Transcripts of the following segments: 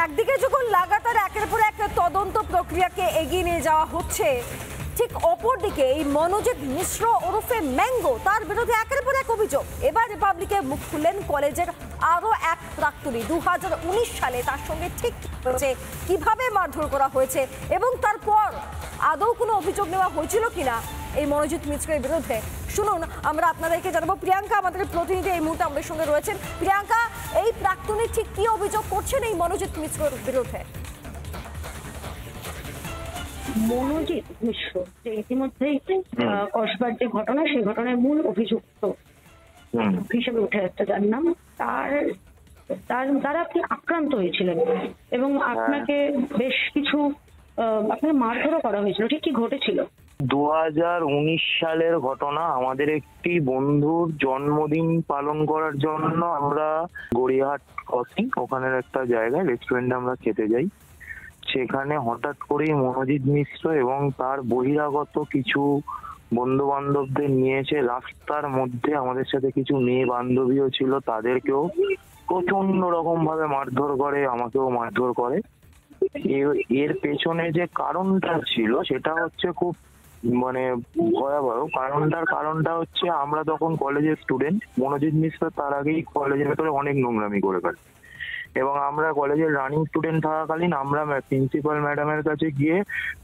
একদিকে যখন লাগাতার একের পর এক তদন্ত প্রক্রিয়াকে এগিয়ে নিয়ে যাওয়া হচ্ছে, ঠিক অপরদিকে এই মনোজিৎ মিশ্র ওরফে ম্যাঙ্গো, তার বিরুদ্ধে একের পর এক অভিযোগ। এবার রিপাবলিকে মুখ খুললেন কলেজের আরো এক প্রাক্তনী। 2019 সালে তার সঙ্গে ঠিক হয়েছে কিভাবে মারধর করা হয়েছে এবং তারপর আদৌ কোনো অভিযোগ নেওয়া হয়েছিল কিনা এই মনোজিৎ মিশ্রের বিরুদ্ধে, শুনুন। আমরা আপনাদেরকে জানাবো। প্রিয়াঙ্কা আমাদের প্রতিনিধি এই মুহূর্তে আমাদের সঙ্গে রয়েছেন। প্রিয়াঙ্কা, এই প্রাক্তনী ঠিক কি অভিযোগ করছেন এই মনোজিৎ মিশ্রের বিরুদ্ধে? মনোজিৎ মিশ্র যে ইতিমধ্যেই কসবার যে ঘটনা, সেই ঘটনার মূল অভিযুক্ত হিসেবে উঠে আসছে, যার নাম দ্বারা আপনি আক্রান্ত হয়েছিলেন এবং আপনাকে বেশ কিছু আপনাকে মারধরও করা হয়েছিল। ঠিক কি ঘটেছিল? 2019 সালের ঘটনা। আমাদের একটি বন্ধুর জন্মদিন পালন করার জন্য আমরা গড়িয়াহাট ক্রসিং ওখানের একটা জায়গায় রেস্টুরেন্টে আমরা খেতে যাই। সেখানে হঠাৎ করেই মনোজিৎ মিশ্র এবং তার বহিরাগত কিছু বন্ধু বান্ধবদের নিয়েছে। রাস্তার মধ্যে আমাদের সাথে কিছু মেয়ে বান্ধবীও ছিল, তাদেরকেও প্রচন্ড রকম ভাবে মারধর করে, আমাকেও মারধর করে। এর পেছনে যে কারণটা ছিল সেটা হচ্ছে খুব ভয়াবহ। কারণটা হচ্ছে আমরা তখন কলেজের স্টুডেন্ট। মনোজিৎ মিশ্র তার আগেই কলেজের ভেতরে অনেক নোংরামি করে ফেলে এবং আমরা কলেজের রানিং স্টুডেন্ট থাকাকালীন আমরা প্রিন্সিপাল ম্যাডামের কাছে গিয়ে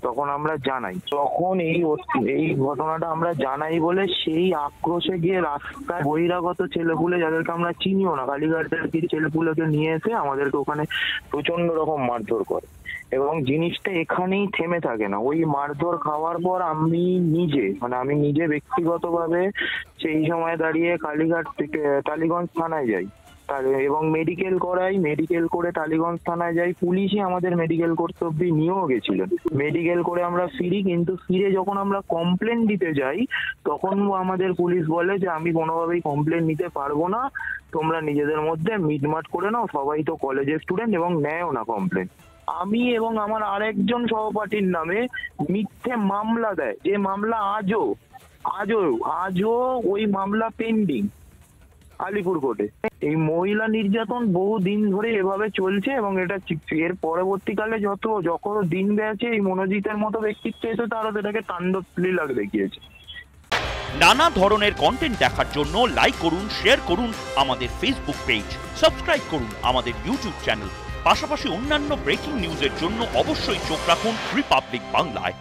তখন আমরা জানাই। তখন এই ঘটনাটা আমরা জানাই বলে সেই আক্রোশে গিয়ে রাস্তায় বহিরাগত ছেলেপুলে, যাদেরকে আমরা চিনিও না, কালীঘাটের কিছু ছেলেপুলেকে নিয়ে এসে আমাদেরকে ওখানে প্রচন্ড রকম মারধর করে এবং জিনিসটা এখানেই থেমে থাকে না। ওই মারধর খাওয়ার পর আমি নিজে ব্যক্তিগতভাবে সেই সময় দাঁড়িয়ে কালীঘাট থেকে টালিগঞ্জ থানায় যাই এবং মেডিকেল করাই। মেডিকেল করে টালিগঞ্জ থানায় যাই। পুলিশই আমাদের মেডিকেল করতে অব্দি নিয়েও গেছিলেন। মেডিকেল করে আমরা ফিরি, কিন্তু ফিরে যখন আমরা কমপ্লেন দিতে যাই তখন আমাদের পুলিশ বলে যে আমি কোনোভাবেই কমপ্লেন নিতে পারবো না, তোমরা নিজেদের মধ্যে মিটমাট করে নাও, সবাই তো কলেজের স্টুডেন্ট, এবং নেয়ও না কমপ্লেন। আমি এবং আমার আরেকজন সহপাঠীর নামে মিথ্যে মামলা দেয়, যে মামলা আজও ওই মামলা পেন্ডিং আলিপুর কোর্টে। এই মহিলা নির্যাতন বহু দিন ধরে এভাবে চলছে এবং এর পরবর্তীকালে যত দিন গেছে এই মনোজিতের মতো ব্যক্তিত্ব এসে তারা এটাকে তাণ্ডব লীলা দেখিয়েছে। নানা ধরনের কন্টেন্ট দেখার জন্য লাইক করুন, শেয়ার করুন আমাদের ফেসবুক পেজ, সাবস্ক্রাইব করুন আমাদের ইউটিউব চ্যানেল। পাশাপাশি অন্যান্য ব্রেকিং নিউজের জন্য অবশ্যই চোখ রাখুন রিপাবলিক বাংলায়।